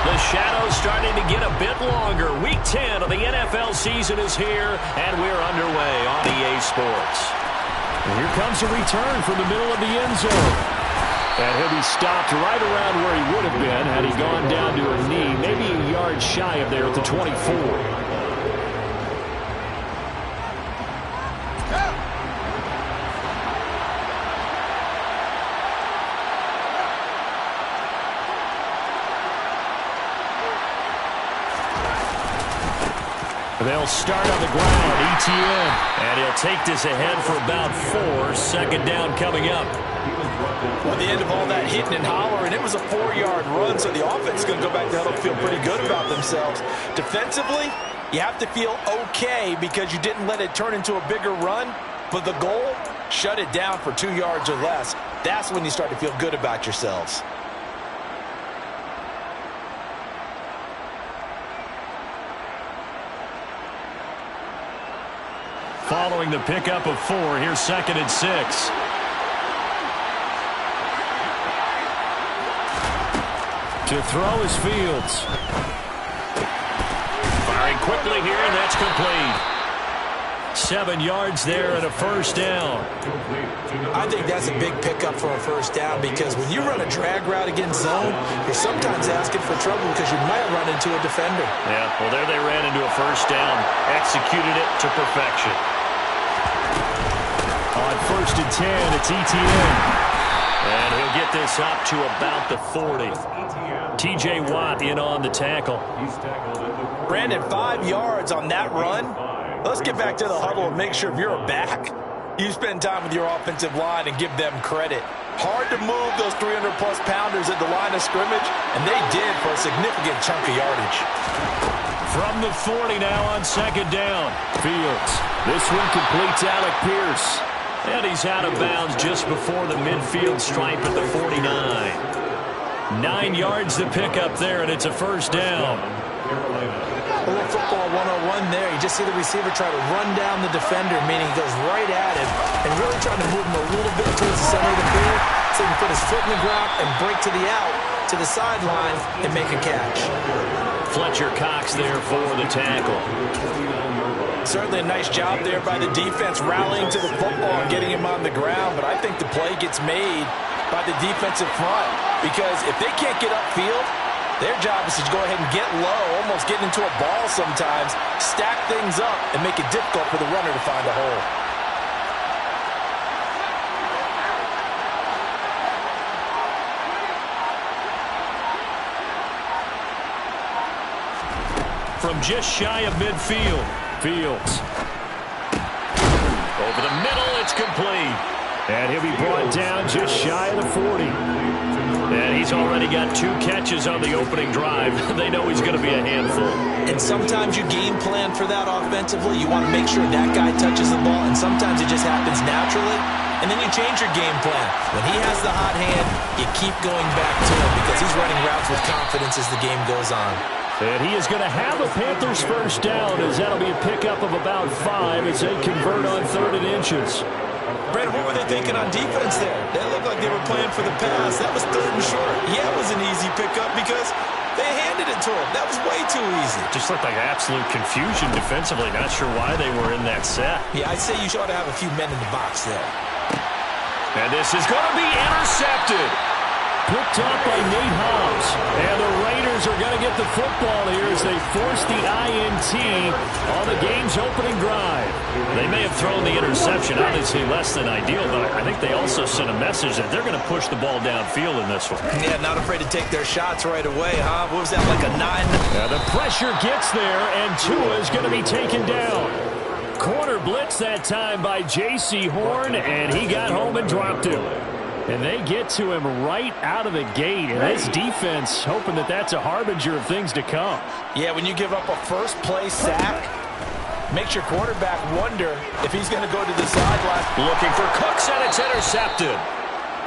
The shadow's starting to get a bit longer. Week 10 of the NFL season is here, and we're underway on EA Sports. And here comes a return from the middle of the end zone. And he'll be stopped right around where he would have been had he gone down to a knee, maybe a yard shy of there at the 24. They'll start on the ground, ETN. And he'll take this ahead for about 4. Second down coming up. Well, the end of all that hitting and hollering, it was a 4-yard run, so the offense is going to go back to huddle and feel pretty good about themselves. Defensively, you have to feel okay because you didn't let it turn into a bigger run, but the goal, shut it down for 2 yards or less. That's when you start to feel good about yourselves. Following the pickup of 4, here's 2nd and 6. To throw is Fields. Firing quickly here, and that's complete. 7 yards there and a first down. I think that's a big pickup for a first down because when you run a drag route against zone, you're sometimes asking for trouble because you might run into a defender. Yeah, well, there they ran into a first down. Executed it to perfection. On 1st and 10, it's ETN. And he'll get this up to about the 40. T.J. Watt in on the tackle. Brandon, 5 yards on that run. Let's get back to the huddle and make sure if you're a back, you spend time with your offensive line and give them credit. Hard to move those 300-plus pounders at the line of scrimmage, and they did for a significant chunk of yardage. From the 40 now on 2nd down. Fields. This one completes Alec Pierce. And he's out of bounds just before the midfield stripe at the 49. 9 yards to pick up there, and it's a first down. A little football 101 there. You just see the receiver try to run down the defender, meaning he goes right at him and really trying to move him a little bit towards the center of the field so he can put his foot in the ground and break to the out, to the sideline, and make a catch. Fletcher Cox there for the tackle. Certainly a nice job there by the defense rallying to the football and getting him on the ground, but I think the play gets made by the defensive front because if they can't get upfield, their job is to go ahead and get low, almost getting into a ball sometimes, stack things up, and make it difficult for the runner to find a hole. From just shy of midfield, Fields. Over the middle, it's complete. And he'll be brought down just shy of the 40. And he's already got 2 catches on the opening drive. They know he's going to be a handful. And sometimes you game plan for that offensively. You want to make sure that guy touches the ball, and sometimes it just happens naturally. And then you change your game plan. When he has the hot hand, you keep going back to him because he's running routes with confidence as the game goes on. And he is going to have a Panthers first down as that'll be a pickup of about 5 as they convert on 3rd and inches. Brandon, what were they thinking on defense there? They looked like they were playing for the pass. That was 3rd and short. Yeah, it was an easy pickup because they handed it to him. That was way too easy. Just looked like absolute confusion defensively. Not sure why they were in that set. Yeah, I'd say you ought to have a few men in the box there. And this is going to be intercepted. Picked up by Nate Hobbs. And the Raiders are going to get the football here as they force the INT on the game's opening drive. They may have thrown the interception, obviously less than ideal, but I think they also sent a message that they're going to push the ball downfield in this one. Yeah, not afraid to take their shots right away, huh? What was that, like a 9? Now the pressure gets there, and Tua is going to be taken down. Corner blitz that time by J.C. Horn, and he got home and dropped him. And they get to him right out of the gate. And this defense hoping that that's a harbinger of things to come. Yeah, when you give up a first-place sack, makes your quarterback wonder if he's going to go to the sideline. Looking for Cooks, and it's intercepted.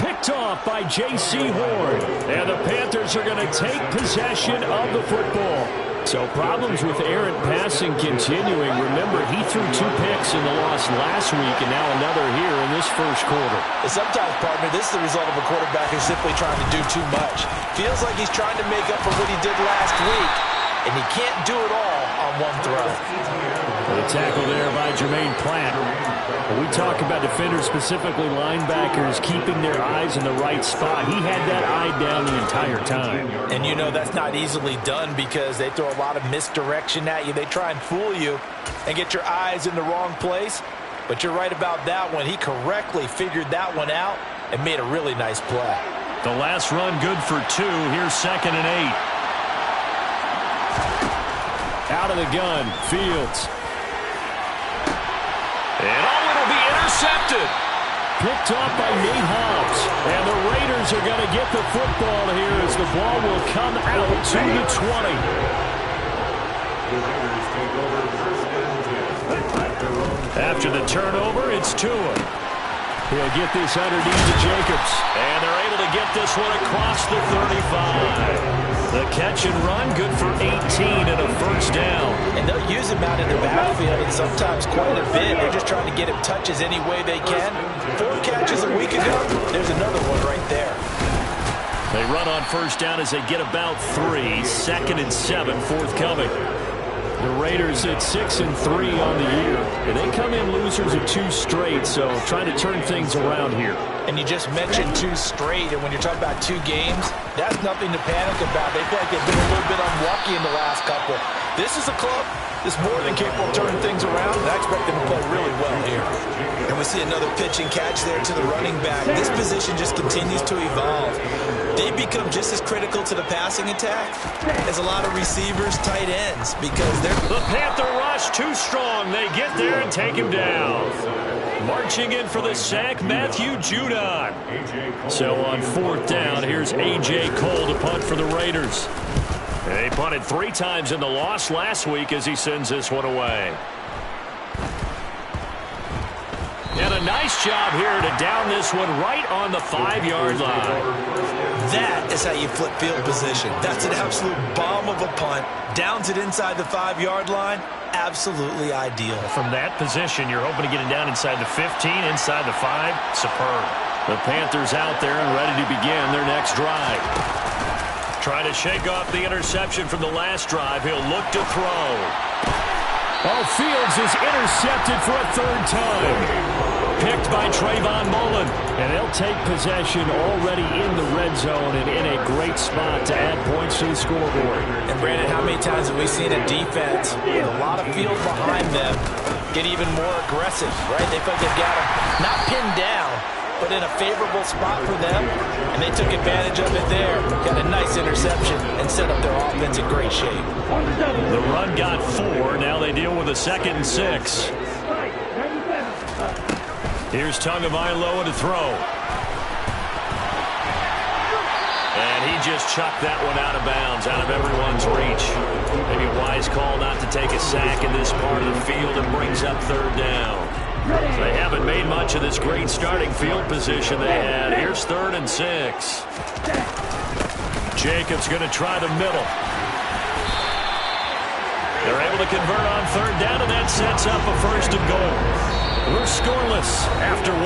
Picked off by J.C. Horn. And the Panthers are going to take possession of the football. So problems with errant passing continuing. Remember, he threw 2 picks in the loss last week, and now another here in this first quarter. Sometimes, partner, this is the result of a quarterback who's simply trying to do too much. Feels like he's trying to make up for what he did last week, and you can't do it all on one throw. The tackle there by Jermaine Platt. When we talk about defenders, specifically linebackers, keeping their eyes in the right spot, he had that eye down the entire time. And you know that's not easily done because they throw a lot of misdirection at you. They try and fool you and get your eyes in the wrong place. But you're right about that one. He correctly figured that one out and made a really nice play. The last run good for 2. Here's 2nd and 8. Out of the gun, Fields. And it'll be intercepted. Picked off by Nate Hobbs. And the Raiders are going to get the football here as the ball will come out to the 20. After the turnover, it's Tua. He'll get this underneath to Jacobs. And they're able to get this one across the 35. The catch and run, good for 18 and a first down. And they'll use him out in the backfield, and sometimes quite a bit. They're just trying to get him touches any way they can. 4 catches a week ago. There's another one right there. They run on first down as they get about 3. 2nd and 7 forthcoming. The Raiders at 6-3 on the year. And they come in losers of 2 straight, so trying to turn things around here. And you just mentioned 2 straight, and when you're talking about 2 games, that's nothing to panic about. They feel like they've been a little bit unlucky in the last couple. This is a club that's more than capable of turning things around, and I expect them to play really well here. And we see another pitch and catch there to the running back. This position just continues to evolve. They become just as critical to the passing attack as a lot of receivers, tight ends, because they're... The Panther rush too strong. They get there and take him down. Marching in for the sack, Matthew Judon. So on 4th down, here's A.J. Cole to punt for the Raiders. They punted 3 times in the loss last week as he sends this one away. And a nice job here to down this one right on the 5-yard line. That is how you flip field position. That's an absolute bomb of a punt. Downs it inside the 5-yard line. Absolutely ideal. From that position, you're hoping to get it down inside the 15, inside the 5. Superb. The Panthers out there and ready to begin their next drive. Trying to shake off the interception from the last drive. He'll look to throw. Oh, Fields is intercepted for a 3rd time. Picked by Trayvon Mullen. And they'll take possession already in the red zone and in a great spot to add points to the scoreboard. And Brandon, how many times have we seen a defense with a lot of field behind them get even more aggressive, right? They feel like they've got them not pinned down, but in a favorable spot for them, and they took advantage of it there. Got a nice interception and set up their offense in great shape. The run got 4. Now they deal with a 2nd and 6. Here's Tagovailoa to throw. And he just chucked that one out of bounds, out of everyone's reach. Maybe a wise call not to take a sack in this part of the field and brings up 3rd down. They haven't made much of this great starting field position they had. Here's 3rd and 6. Jacobs going to try the middle. They're able to convert on 3rd down, and that sets up a 1st and goal. We're scoreless after 1.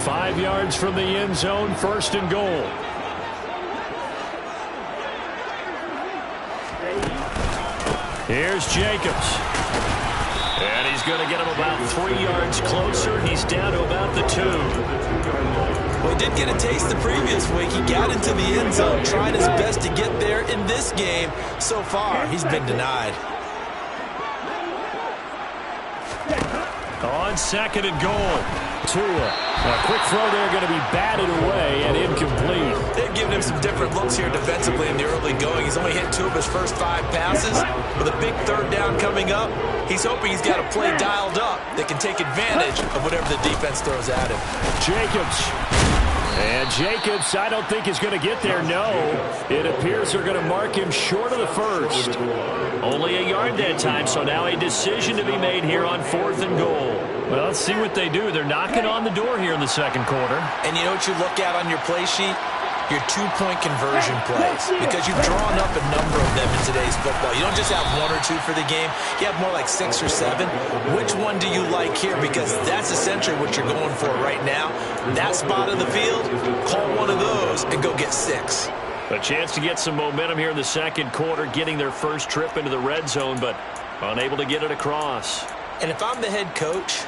Five yards from the end zone, 1st and goal. Here's Jacobs. And he's going to get him about 3 yards closer. He's down to about the 2. Well, he did get a taste the previous week. He got into the end zone, tried his best to get there in this game. So far, he's been denied. On 2nd and goal. Tua. A quick throw there going to be batted away and incomplete. They've given him some different looks here defensively in the early going. He's only hit 2 of his first 5 passes. With a big 3rd down coming up, he's hoping he's got a play dialed up that can take advantage of whatever the defense throws at him. Jacobs. And Jacobs, I don't think is going to get there. No. It appears they're going to mark him short of the 1st. Only a yard that time, so now a decision to be made here on 4th and goal. Well, let's see what they do. They're knocking on the door here in the 2nd quarter. And you know what you look at on your play sheet? your two-point conversion plays, because you've drawn up a number of them in today's football. You don't just have one or two for the game. You have more like 6 or 7. Which one do you like here? Because that's essentially what you're going for right now. That spot of the field, call one of those and go get 6. A chance to get some momentum here in the second quarter, getting their first trip into the red zone, but unable to get it across. And if I'm the head coach,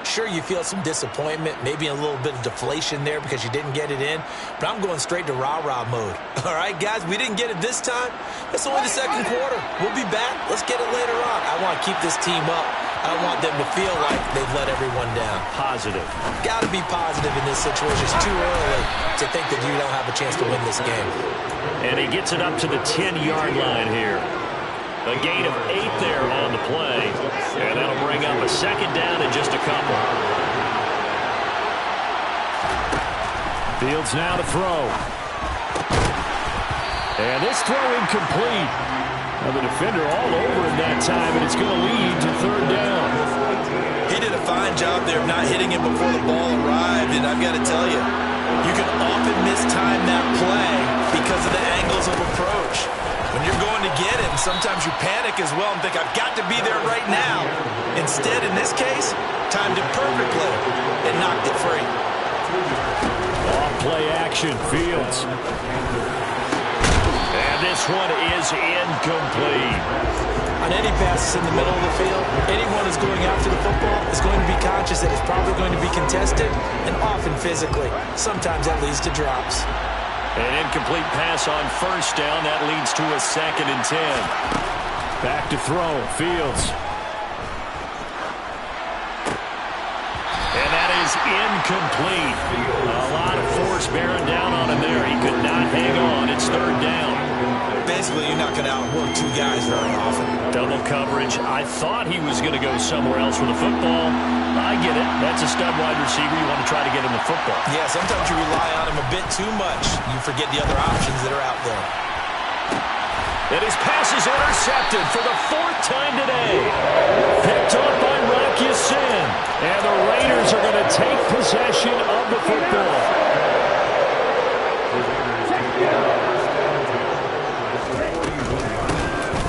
sure, you feel some disappointment, maybe a little bit of deflation there because you didn't get it in, but I'm going straight to rah-rah mode. All right, guys, we didn't get it this time. It's only the second quarter. We'll be back. Let's get it later on. I want to keep this team up. I don't want them to feel like they've let everyone down. Positive. Got to be positive in this situation. It's too early to think that you don't have a chance to win this game. And he gets it up to the 10-yard line here. A gain of 8 there on the play. And that'll bring up a second down in just a couple. Fields now to throw. And this throw incomplete. Now the defender all over him that time, and it's going to lead to third down. He did a fine job there of not hitting him before the ball arrived, and I've got to tell you, you can often mistime that play because of the angles of approach. When you're going to get him, sometimes you panic as well and think, I've got to be there right now. Instead, in this case, timed it perfectly and knocked it free. Off play action, Fields. And this one is incomplete. On any passes in the middle of the field, anyone who's going after the football is going to be conscious that it's probably going to be contested and often physically. Sometimes that leads to drops. An incomplete pass on first down. That leads to a 2nd and 10. Back to throw. Fields. And that is incomplete. A lot of force bearing down on him there. He could not hang on. It's third down. Basically, you're not going to outwork 2 guys very often. Double coverage. I thought he was going to go somewhere else with the football. I get it. That's a stud wide receiver. You want to try to get him the football. Yeah, sometimes you rely on him a bit too much. You forget the other options that are out there. And his pass is intercepted for the 4th time today. Picked up by Rocky Sin. And the Raiders are going to take possession of the football.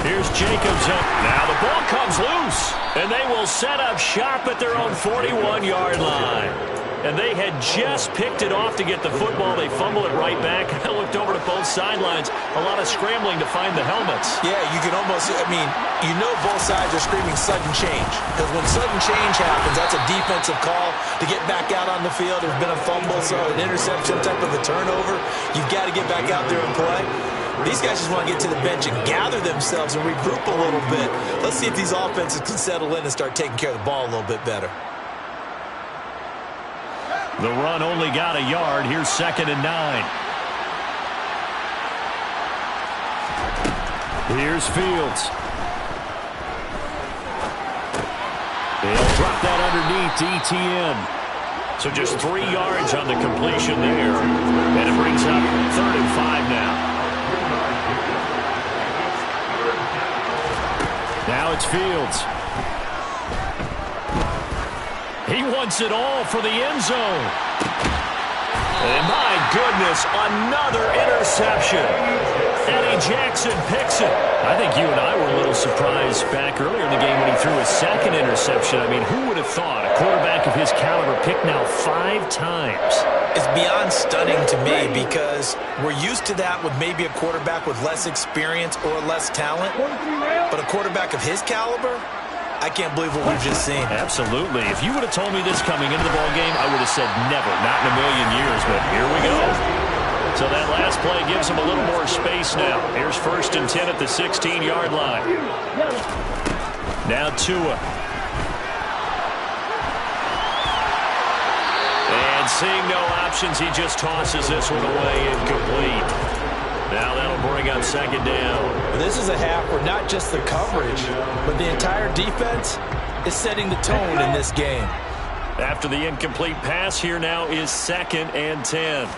Here's Jacobs up. Now the ball comes loose. And they will set up shop at their own 41-yard line. And they had just picked it off to get the football. They fumble it right back. I looked over to both sidelines. A lot of scrambling to find the helmets. Yeah, you can almost, you know both sides are screaming sudden change. Because when sudden change happens, that's a defensive call to get back out on the field. There's been a fumble, so an interception, type of a turnover. You've got to get back out there and play. These guys just want to get to the bench and gather themselves and regroup a little bit. Let's see if these offenses can settle in and start taking care of the ball a little bit better. The run only got a yard. Here's 2nd and 9. Here's Fields. They'll drop that underneath to ETN. So just 3 yards on the completion there. And it brings up 3rd and 5 now. Now it's Fields. He wants it all for the end zone. And my goodness, another interception. Eddie Jackson picks it. I think you and I were a little surprised back earlier in the game when he threw his 2nd interception. I mean, who would have thought a quarterback of his caliber picked now 5 times? It's beyond stunning to me because we're used to that with maybe a quarterback with less experience or less talent. But a quarterback of his caliber, I can't believe what we've just seen. Absolutely. If you would have told me this coming into the ballgame, I would have said never, not in a million years, but here we go. So that last play gives him a little more space now. Here's 1st and 10 at the 16-yard line. Now Tua. And seeing no options, he just tosses this one away incomplete. Now that'll bring up 2nd down. This is a half where not just the coverage, but the entire defense is setting the tone in this game. After the incomplete pass, here now is 2nd and 10.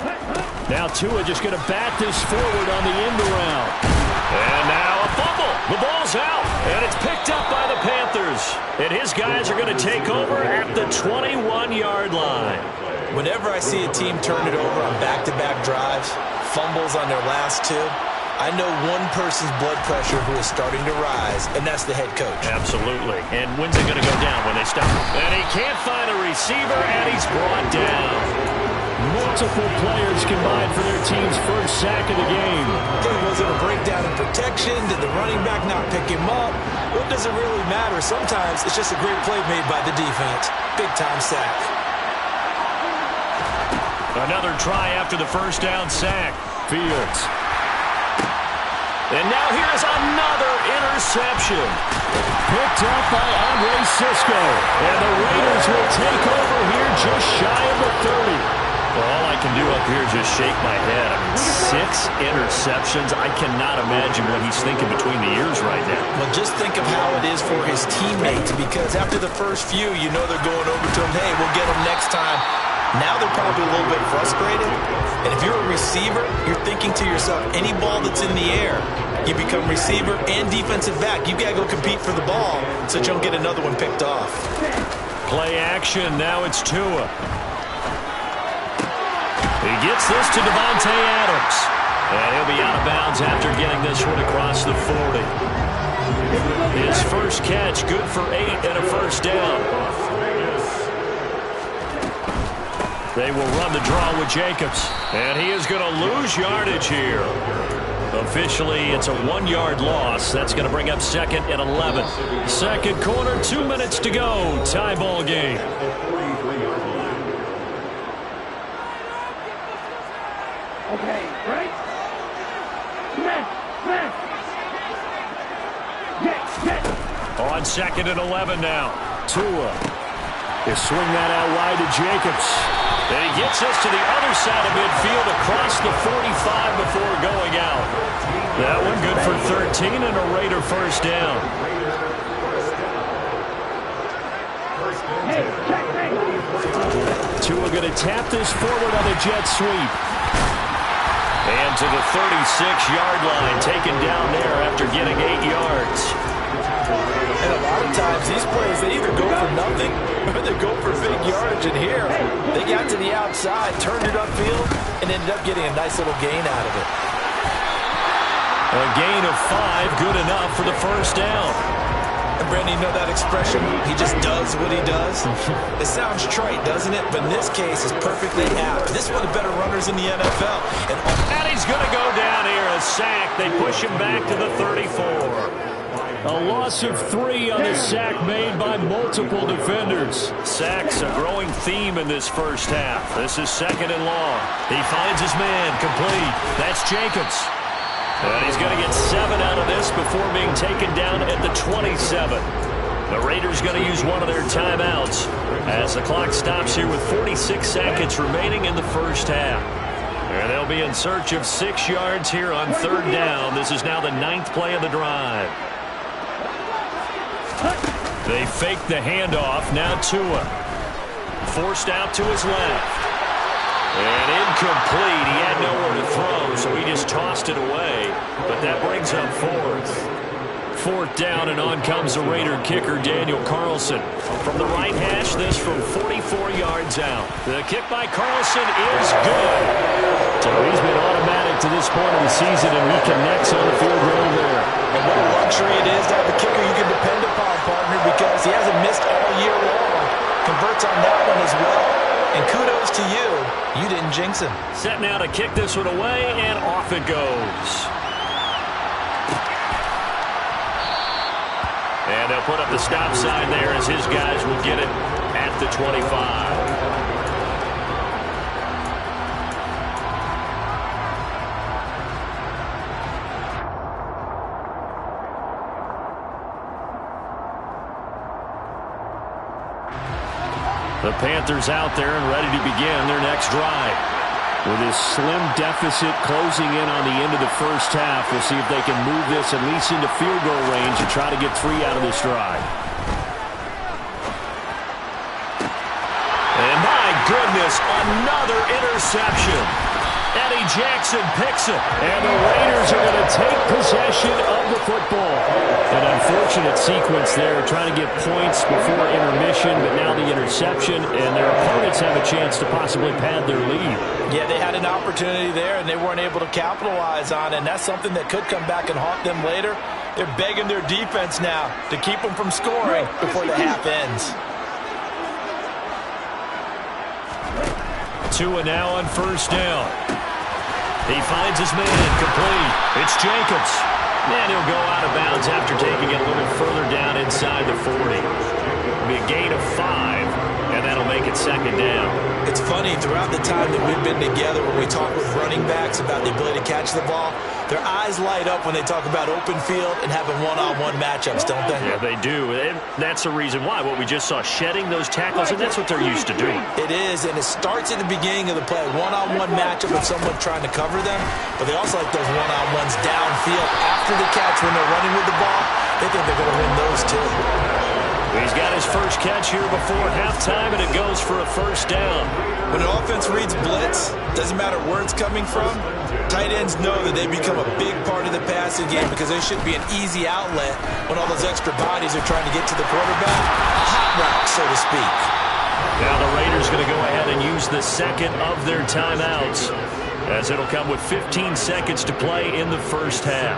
Now Tua just going to bat this forward on the end around. And now a fumble. The ball's out, and it's picked up by the Panthers. And his guys are going to take over at the 21-yard line. Whenever I I see a team turn it over on back-to-back drives, fumbles on their last two, I know one person's blood pressure who is starting to rise, and that's the head coach. Absolutely. And when's it going to go down? When they stop? And he can't find a receiver, and he's brought down. Multiple players combined for their team's first sack of the game. Was it a breakdown in protection? Did the running back not pick him up? What does it really matter? Sometimes it's just a great play made by the defense. Big-time sack. Another try after the first down sack. Fields. And now here's another interception. Picked up by Andre Cisco. And the Raiders will take over here just shy of the 30. Well, all I can do up here is just shake my head. I mean, 6 interceptions. I cannot imagine what he's thinking between the ears right now. Well, just think of how it is for his teammates, because after the first few, you know they're going over to him, hey, we'll get him next time. Now they're probably a little bit frustrated. And if you're a receiver, you're thinking to yourself, any ball that's in the air, you become receiver and defensive back. You've got to go compete for the ball so that you don't get another one picked off. Play action. Now it's Tua. He gets this to Devontae Adams. And he'll be out of bounds after getting this one across the 40. His first catch, good for 8 and a first down. They will run the draw with Jacobs. And he is going to lose yardage here. Officially, it's a 1-yard loss. That's going to bring up 2nd and 11. Second quarter, 2 minutes to go. Tie ball game. Okay, right? On 2nd and 11 now. Tua. They swing that out wide to Jacobs. And he gets us to the other side of midfield across the 45 before going out. That one good for 13 and a Raider first down. Tua going to tap this forward on a jet sweep. And to the 36-yard line, taken down there after getting 8 yards. And a lot of times, these plays, they either go for nothing or they go for big yardage. And here, they got to the outside, turned it upfield, and ended up getting a nice little gain out of it. A gain of 5, good enough for the first down. And Brandon, you know that expression, he just does what he does? It sounds trite, doesn't it? But in this case, it's perfectly apt. This is one of the better runners in the NFL. And he's going to go down here, a sack. They push him back to the 34. A loss of 3 on the sack made by multiple defenders. Sacks a growing theme in this first half. This is 2nd and long. He finds his man, complete. That's Jacobs. And he's going to get 7 out of this before being taken down at the 27. The Raiders going to use one of their timeouts as the clock stops here with 46 seconds remaining in the first half. And they'll be in search of 6 yards here on 3rd down. This is now the 9th play of the drive. They fake the handoff. Now Tua. Forced out to his left. And incomplete. He had nowhere to throw, so he just tossed it away. But that brings up 4th. 4th down, and on comes the Raider kicker, Daniel Carlson. From the right hash, this from 44 yards out. The kick by Carlson is good. So he's been automatic to this point of the season, and he connects on the field goal there. And what a luxury it is to have a kicker you can depend upon, partner, because he hasn't missed all year long. Converts on that one as well. And kudos to you. You didn't jinx him. Set now to kick this one away, and off it goes. And they'll put up the stop sign there as his guys will get it at the 25. The Panthers out there and ready to begin their next drive. With this slim deficit closing in on the end of the first half, we'll see if they can move this at least into field goal range and try to get 3 out of this drive. And my goodness, another interception. Eddie Jackson picks it. And the Raiders are going to take possession of the football. An unfortunate sequence there, trying to get points before intermission, but now the interception, and their opponents have a chance to possibly pad their lead. Yeah, they had an opportunity there, and they weren't able to capitalize on it, and that's something that could come back and haunt them later. They're begging their defense now to keep them from scoring before the half ends. Tua now on first down. He finds his man complete. It's Jacobs. And he'll go out of bounds after taking it a little further down inside the 40. It'll be a gain of 5, and that'll make it second down. It's funny, throughout the time that we've been together, when we talk with running backs about the ability to catch the ball, their eyes light up when they talk about open field and having one-on-one matchups, don't they? Yeah, they do. And that's the reason why. What we just saw, shedding those tackles, and that's what they're used to doing. It is, and it starts at the beginning of the play. One-on-one matchup with someone trying to cover them, but they also like those one-on-ones downfield after the catch when they're running with the ball. They think they're going to win those too. He's got his first catch here before halftime, and it goes for a first down. When an offense reads blitz, doesn't matter where it's coming from, tight ends know that they become a big part of the passing game because they should be an easy outlet when all those extra bodies are trying to get to the quarterback. A hot route, so to speak. Now the Raiders going to go ahead and use the second of their timeouts, as it'll come with 15 seconds to play in the first half.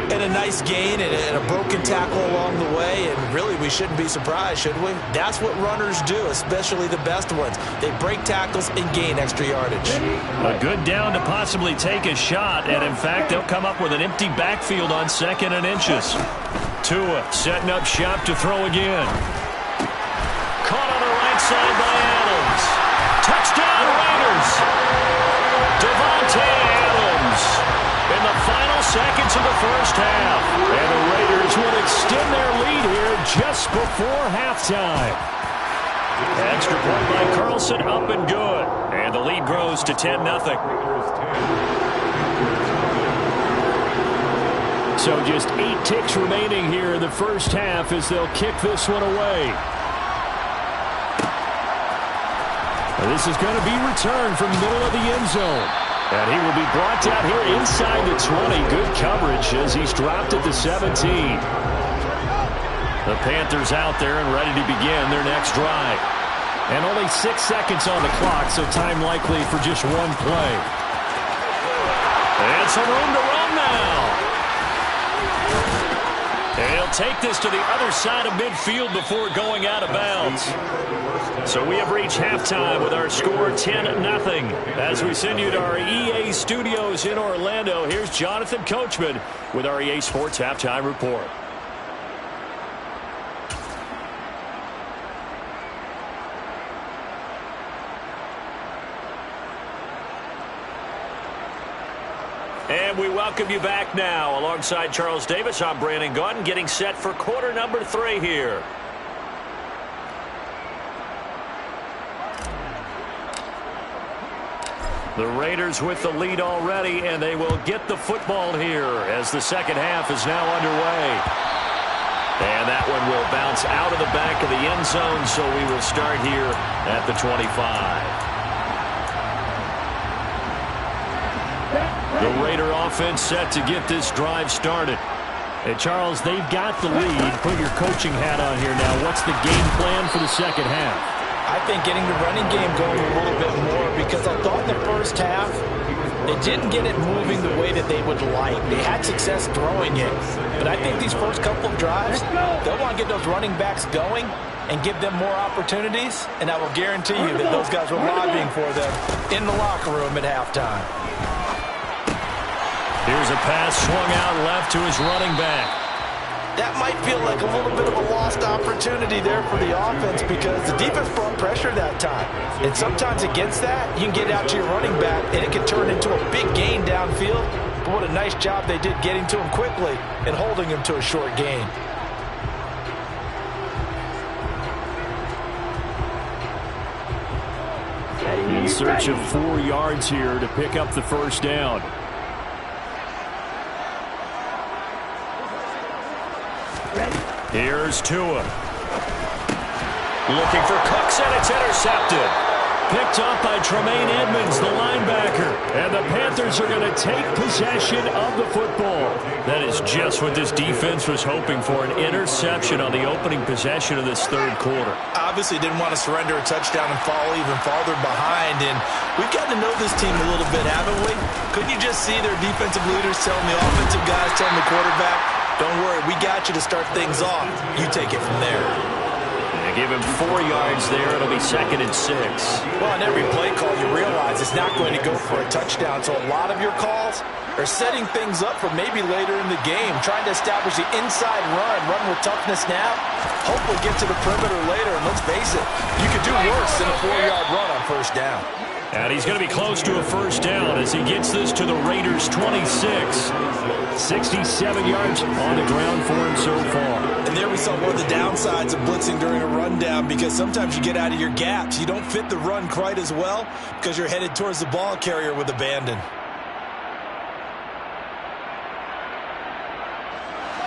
And a nice gain and a broken tackle along the way, and really we shouldn't be surprised, should we? That's what runners do, especially the best ones. They break tackles and gain extra yardage. A good down to possibly take a shot, and in fact they'll come up with an empty backfield on 2nd and inches. Tua setting up shop to throw again. Caught on the right side by Adams. Touchdown Raiders! Devontae Adams in the final seconds of the first half. And the Raiders will extend their lead here just before halftime. Extra point by Carlson, up and good. And the lead grows to 10-0. So just 8 ticks remaining here in the first half as they'll kick this one away. And this is going to be returned from the middle of the end zone. And he will be brought down here inside the 20. Good coverage as he's dropped at the 17. The Panthers out there and ready to begin their next drive. And only 6 seconds on the clock, so time likely for just one play. And some room to run now. And he'll take this to the other side of midfield before going out of bounds. So we have reached halftime with our score 10-0. As we send you to our EA studios in Orlando, here's Jonathan Coachman with our EA Sports Halftime Report. And we welcome you back now. Alongside Charles Davis, I'm Brandon Gaudin, getting set for quarter number 3 here. The Raiders with the lead already, and they will get the football here as the second half is now underway. And that one will bounce out of the back of the end zone, so we will start here at the 25. The Raider offense set to get this drive started. Hey, Charles, they've got the lead. Put your coaching hat on here now. What's the game plan for the second half? I think getting the running game going a little bit more, because I thought in the first half they didn't get it moving the way that they would like. They had success throwing it, but I think these first couple of drives, they'll want to get those running backs going and give them more opportunities, and I will guarantee you that those guys were lobbying for them in the locker room at halftime. Here's a pass swung out left to his running back. That might feel like a little bit of a lost opportunity there for the offense because the defense brought pressure that time. And sometimes against that, you can get out to your running back, and it can turn into a big gain downfield. But what a nice job they did getting to him quickly and holding him to a short gain. In search of 4 yards here to pick up the first down. Here's Tua. Looking for Cooks, and it's intercepted. Picked up by Tremaine Edmonds, the linebacker. And the Panthers are going to take possession of the football. That is just what this defense was hoping for, an interception on the opening possession of this third quarter. Obviously didn't want to surrender a touchdown and fall even farther behind. And we've gotten to know this team a little bit, haven't we? Couldn't you just see their defensive leaders telling the offensive guys, telling the quarterback, don't worry, we got you to start things off. You take it from there. Give him 4 yards there. It'll be 2nd and 6. Well, on every play call, you realize it's not going to go for a touchdown. So a lot of your calls are setting things up for maybe later in the game, trying to establish the inside run with toughness now. Hopefully get to the perimeter later. And let's face it, you could do worse than a 4-yard run on first down. And he's going to be close to a first down as he gets this to the Raiders' 26. 67 yards on the ground for him so far. And there we saw one of the downsides of blitzing during a rundown, because sometimes you get out of your gaps. You don't fit the run quite as well because you're headed towards the ball carrier with abandon.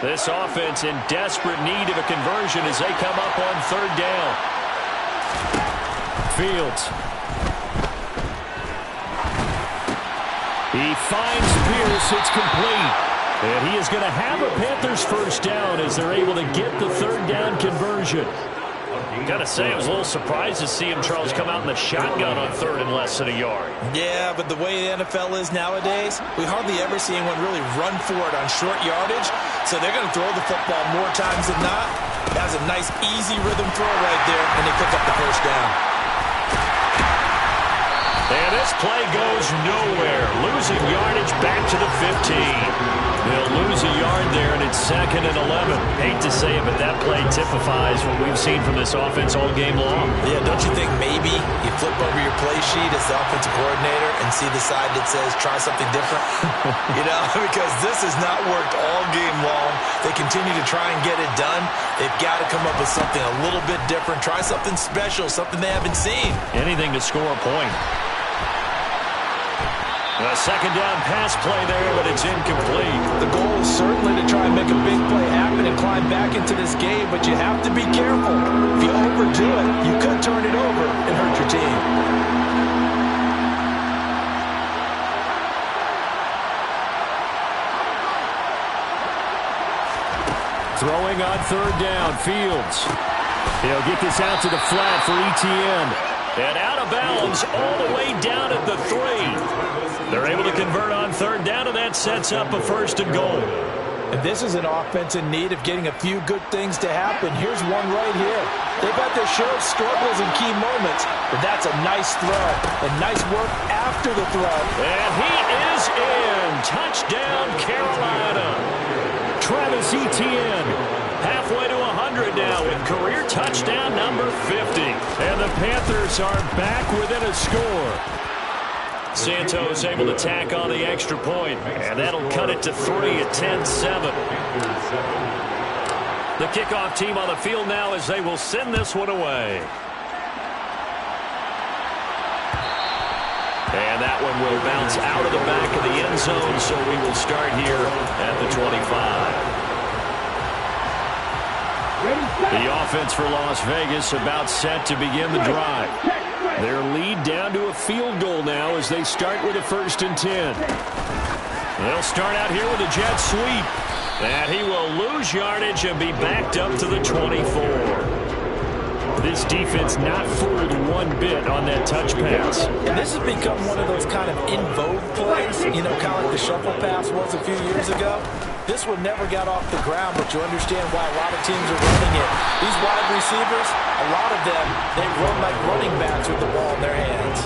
This offense in desperate need of a conversion as they come up on third down. Fields. He finds Pierce. It's complete. And he is going to have a Panthers first down as they're able to get the third down conversion. Got to say, I was a little surprised to see him, Charles, come out in the shotgun on third and less than a yard. Yeah, but the way the NFL is nowadays, we hardly ever see anyone really run for it on short yardage. So they're going to throw the football more times than not. That's a nice, easy rhythm throw right there, and they pick up the first down. And this play goes nowhere. Losing yardage back to the 15. They'll lose a yard there, and it's 2nd and 11. Hate to say it, but that play typifies what we've seen from this offense all game long. Yeah, don't you think maybe you flip over your play sheet as the offensive coordinator and see the side that says try something different? You know, because this has not worked all game long. They continue to try and get it done. They've got to come up with something a little bit different. Try something special, something they haven't seen. Anything to score a point. A second down pass play there, but it's incomplete. The goal is certainly to try and make a big play happen and climb back into this game, but you have to be careful. If you overdo it, you could turn it over and hurt your team. Throwing on third down, Fields. He'll get this out to the flat for ETN. And out of bounds all the way down at the 3. They're able to convert on third down, and that sets up a 1st and goal. And this is an offense in need of getting a few good things to happen. Here's one right here. They've had their share of struggles in key moments, but that's a nice throw. And nice work after the throw. And he is in. Touchdown, Carolina. Travis Etienne. Halfway to 100 now with career touchdown number 50. And the Panthers are back within a score. Santos able to tack on the extra point, and that'll cut it to 3 at 10-7. The kickoff team on the field now as they will send this one away. And that one will bounce out of the back of the end zone, so we will start here at the 25. The offense for Las Vegas about set to begin the drive. Their lead down to a field goal now as they start with a 1st and 10. They'll start out here with a jet sweep. And he will lose yardage and be backed up to the 24. This defense not fooled one bit on that touch pass. And this has become one of those kind of in vogue plays, you know, kind of like the shuffle pass was a few years ago. This one never got off the ground, but you understand why a lot of teams are running it. These wide receivers, a lot of them, they run like running backs with the ball in their hands.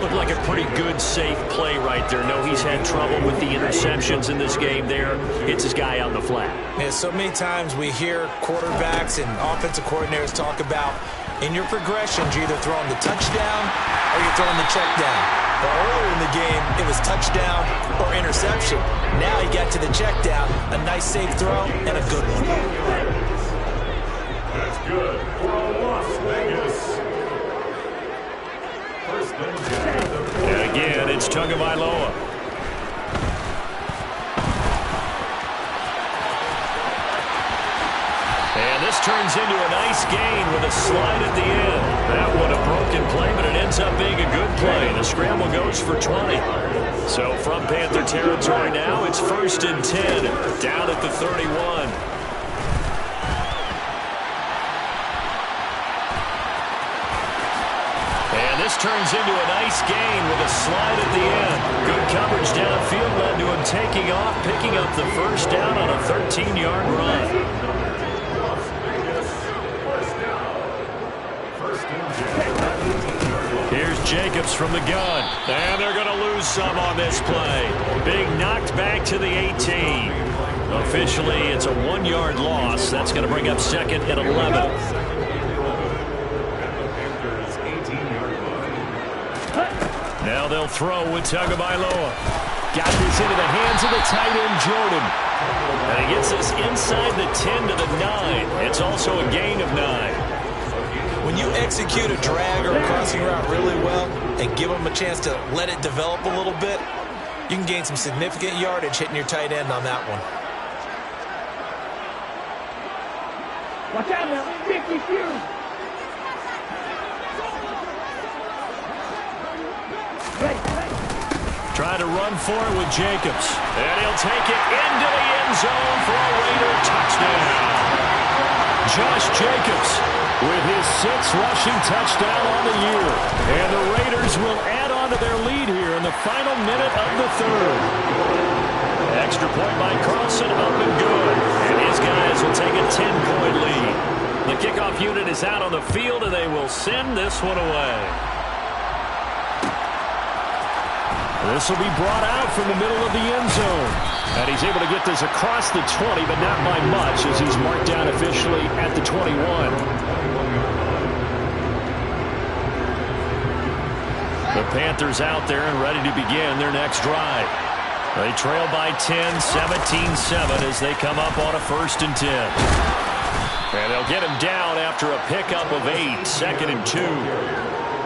Looked like a pretty good, safe play right there. No, he's had trouble with the interceptions in this game there. Hits his guy out in the flat. Yeah, so many times we hear quarterbacks and offensive coordinators talk about in your progressions, you're either throwing the touchdown or you're throwing the check down. But earlier in the game, it was touchdown or interception. Now he got to the check down, a nice safe throw, and a good one. That's good for Las Vegas. And again, it's Tagovailoa. And this turns into a nice gain with a slide at the end. That one a broken play, but it ends up being a good play. The scramble goes for 20. So from Panther territory now, it's 1st and 10, down at the 31. And this turns into a nice gain with a slide at the end. Good coverage downfield led to him taking off, picking up the first down on a 13-yard run. Here's Jacobs from the gun. And they're going to lose some on this play. Big knocked back to the 18. Officially, it's a 1-yard loss. That's going to bring up 2nd and 11. Now they'll throw with Tagovailoa. Got this into the hands of the tight end, Jordan. And he gets this inside the 10 to the 9. It's also a gain of 9. When you execute a drag or a crossing route really well and give them a chance to let it develop a little bit, you can gain some significant yardage hitting your tight end on that one. Watch out now, 50 few. Trying to run for it with Jacobs. And he'll take it into the end zone for a Raider touchdown. Josh Jacobs with his 6th rushing touchdown on the year. And the Raiders will add on to their lead here in the final minute of the 3rd. Extra point by Carlson, up and good. And his guys will take a 10-point lead. The kickoff unit is out on the field, and they will send this one away. This will be brought out from the middle of the end zone. And he's able to get this across the 20, but not by much, as he's marked down officially at the 21. The Panthers out there and ready to begin their next drive. They trail by 10, 17-7 as they come up on a 1st and 10. And they'll get him down after a pickup of 8, 2nd and 2.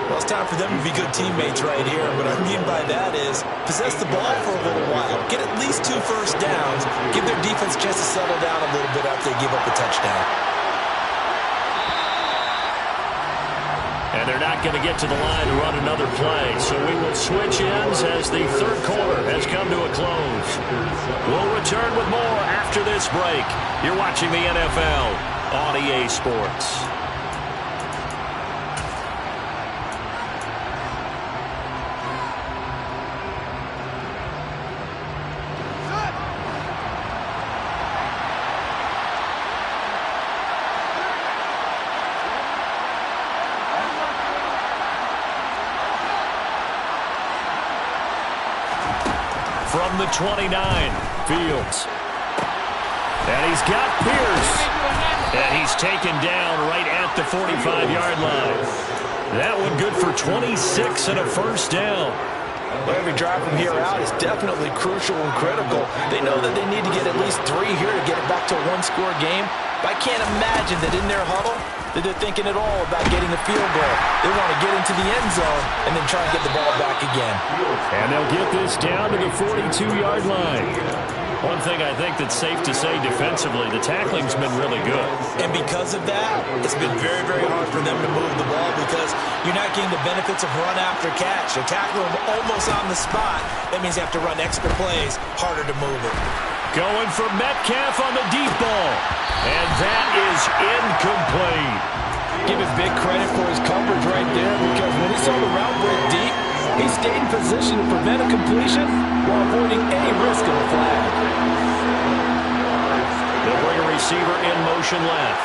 Well, it's time for them to be good teammates right here. What I mean by that is possess the ball for a little while. Get at least 2 first downs. Give their defense a chance to settle down a little bit after they give up a touchdown. And they're not going to get to the line to run another play. So we will switch ends as the 3rd quarter has come to a close. We'll return with more after this break. You're watching the NFL on EA Sports. From the 29, Fields. And he's got Pierce. And he's taken down right at the 45-yard line. That one good for 26 and a first down. Well, every drive from here out is definitely crucial and critical. They know that they need to get at least 3 here to get it back to a 1-score game. But I can't imagine that in their huddle that they're thinking at all about getting a field goal. They want to get into the end zone and then try and get the ball back again. And they'll get this down to the 42-yard line. One thing I think that's safe to say defensively, the tackling's been really good. And because of that, it's been very, very hard for them to move the ball because you're not getting the benefits of run after catch. You're tackling them almost on the spot. That means you have to run extra plays, harder to move it. Going for Metcalf on the deep ball. And that is incomplete. Give him big credit for his coverage right there because when he saw the route break deep, he stayed in position to prevent a completion while avoiding any risk of a flag. They'll bring a receiver in motion left.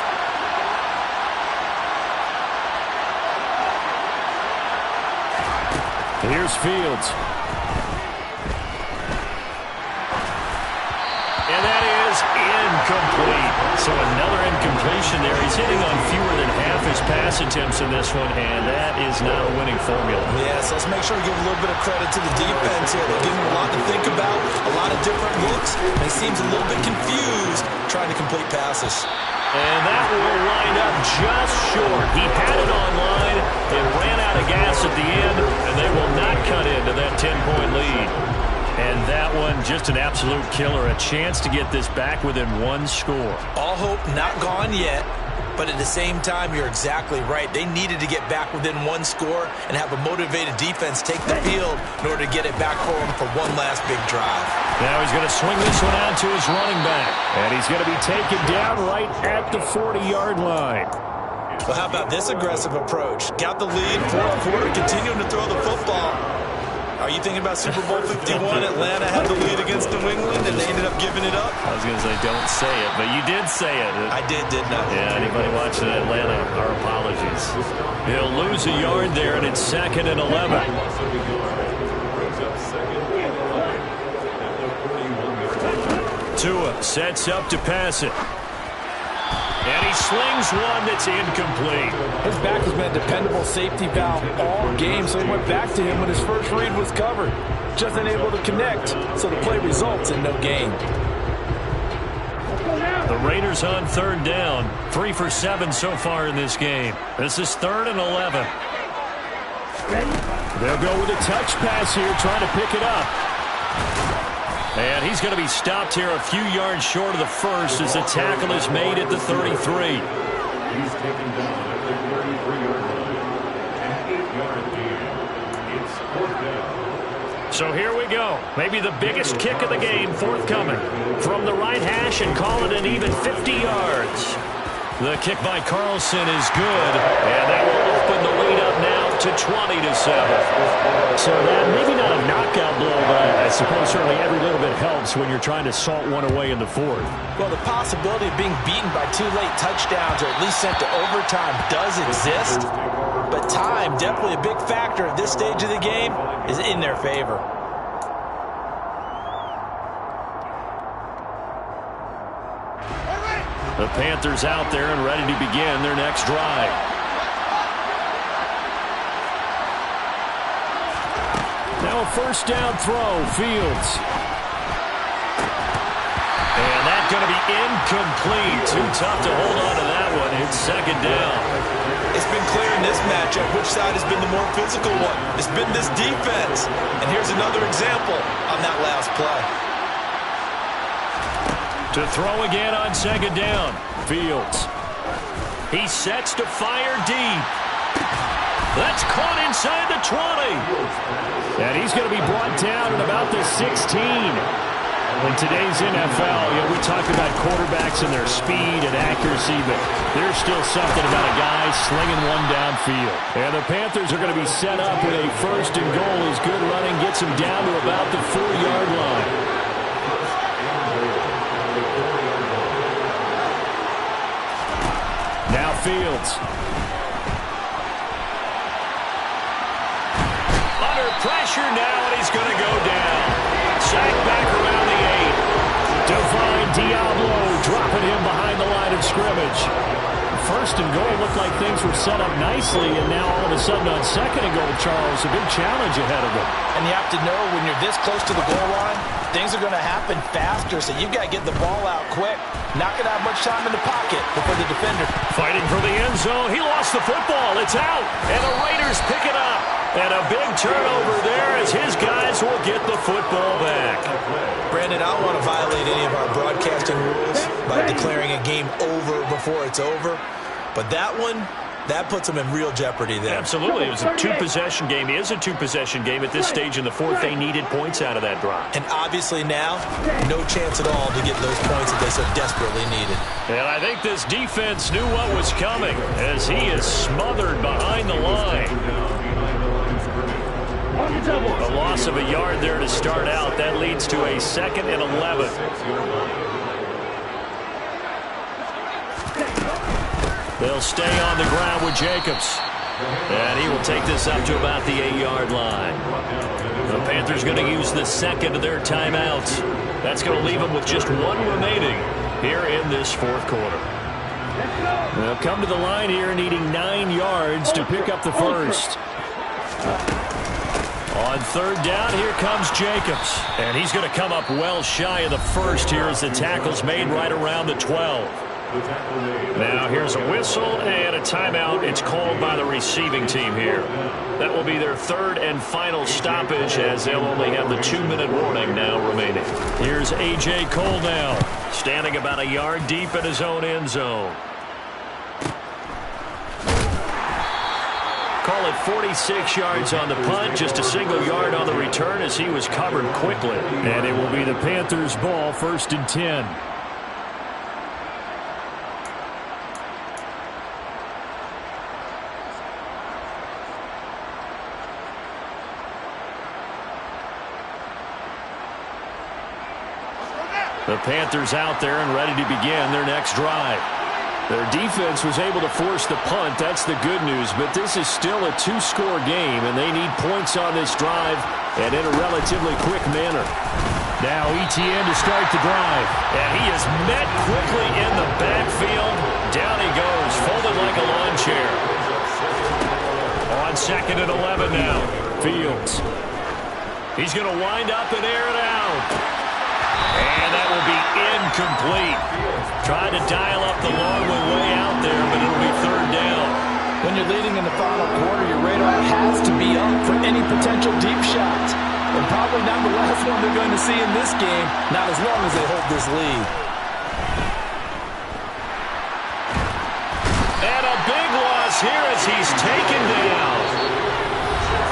Here's Fields. And that is incomplete. So another incompletion there. He's hitting on fewer than half his pass attempts in this one, and that is not a winning formula. Yeah, so let's make sure we give a little bit of credit to the defense here. They're giving him a lot to think about, a lot of different looks, and he seems a little bit confused trying to complete passes. And that will wind up just short. He had it on line. It ran out of gas at the end, and they will not cut into that 10-point lead. And that one, just an absolute killer. A chance to get this back within one score. All hope not gone yet, but at the same time, you're exactly right. They needed to get back within one score and have a motivated defense take the field in order to get it back for them for one last big drive. Now he's going to swing this one out to his running back. And he's going to be taken down right at the 40-yard line. Well, how about this aggressive approach? Got the lead, fourth quarter, continuing to throw the football. Are you thinking about Super Bowl 51? Atlanta had the lead against New England, and they ended up giving it up? I was going to say, don't say it, but you did say it. I didn't I? Yeah, anybody watching Atlanta, our apologies. He'll lose a yard there, and it's 2nd and 11. Tua sets up to pass it. And he slings one that's incomplete. His back has been a dependable safety valve all game, so he went back to him when his first read was covered. Just unable to connect, so the play results in no gain. The Raiders on 3rd down, 3 for 7 so far in this game. This is 3rd and 11. They'll go with a touch pass here, trying to pick it up. And he's going to be stopped here a few yards short of the first as the tackle is made at the 33. He's taken down at the 33-yard line. An 8-yard gain. It's 4th down. So here we go. Maybe the biggest kick of the game forthcoming. From the right hash and call it an even 50 yards. The kick by Carlson is good. And that will open the lead up now to 20-7. So that maybe not a knockout blow, but I suppose certainly every little bit helps when you're trying to salt one away in the 4th. Well, the possibility of being beaten by 2 late touchdowns or at least sent to overtime does exist. But time, definitely a big factor at this stage of the game, is in their favor. The Panthers out there and ready to begin their next drive. Now a 1st down throw, Fields. And that's going to be incomplete. Too tough to hold on to that one. It's 2nd down. It's been clear in this matchup which side has been the more physical one. It's been this defense. And here's another example on that last play. To throw again on 2nd down. Fields. He sets to fire deep. That's caught inside the 20. And he's going to be brought down at about the 16. In today's NFL, we talk about quarterbacks and their speed and accuracy, but there's still something about a guy slinging one downfield. And the Panthers are going to be set up with a 1st and goal as good running gets him down to about the 4-yard line. Now Fields. Under pressure now, and he's going to go down. Sacked back around the 8. Divine Diablo dropping him behind the line of scrimmage. 1st and goal looked like things were set up nicely, and now all of a sudden on 2nd and goal, Charles, a big challenge ahead of them. And you have to know when you're this close to the goal line, things are going to happen faster, so you've got to get the ball out quick. Not going to have much time in the pocket before the defender. Fighting for the end zone. He lost the football. It's out. And the Raiders pick it up. And a big turnover there as his guys will get the football back. Brandon, I don't want to violate any of our broadcasting rules by declaring a game over before it's over. But that one, that puts them in real jeopardy there. Absolutely. It was a 2-possession game. It is a 2-possession game at this stage in the 4th. They needed points out of that drive. And obviously now, no chance at all to get those points that they so desperately needed. And I think this defense knew what was coming as he is smothered behind the line. A loss of a yard there to start out. That leads to a 2nd and 11. They'll stay on the ground with Jacobs. And he will take this up to about the 8-yard line. The Panthers going to use the 2nd of their timeouts. That's going to leave them with just 1 remaining here in this 4th quarter. They'll come to the line here needing 9 yards to pick up the 1st. On 3rd down, here comes Jacobs. And he's going to come up well shy of the 1st here as the tackle's made right around the 12. The tackle made. Now here's a whistle and a timeout. It's called by the receiving team here. That will be their third and final stoppage as they'll only have the 2-minute warning now remaining. Here's A.J. Cole now, standing about a yard deep in his own end zone. Call it 46 yards on the punt, just a single yard on the return as he was covered quickly. And it will be the Panthers' ball, 1st and 10. The Panthers out there and ready to begin their next drive. Their defense was able to force the punt. That's the good news, but this is still a 2-score game, and they need points on this drive and in a relatively quick manner. Now Etienne to start the drive. And he is met quickly in the backfield. Down he goes, folded like a lawn chair. On 2nd and 11 now. Fields. He's going to wind up and air it out. And that will be incomplete. Trying to dial up the long one way out there, but it'll be 3rd down. When you're leading in the final quarter, your radar has to be up for any potential deep shots. And probably not the last one they're going to see in this game, not as long as they hold this lead. And a big loss here as he's taken down.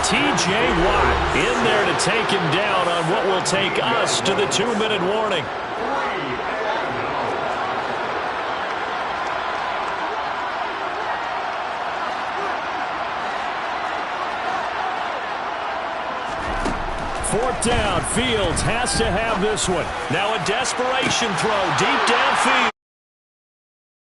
T.J. Watt in there to take him down on what will take us to the 2-minute warning. Fourth down, Fields has to have this one. Now a desperation throw deep downfield.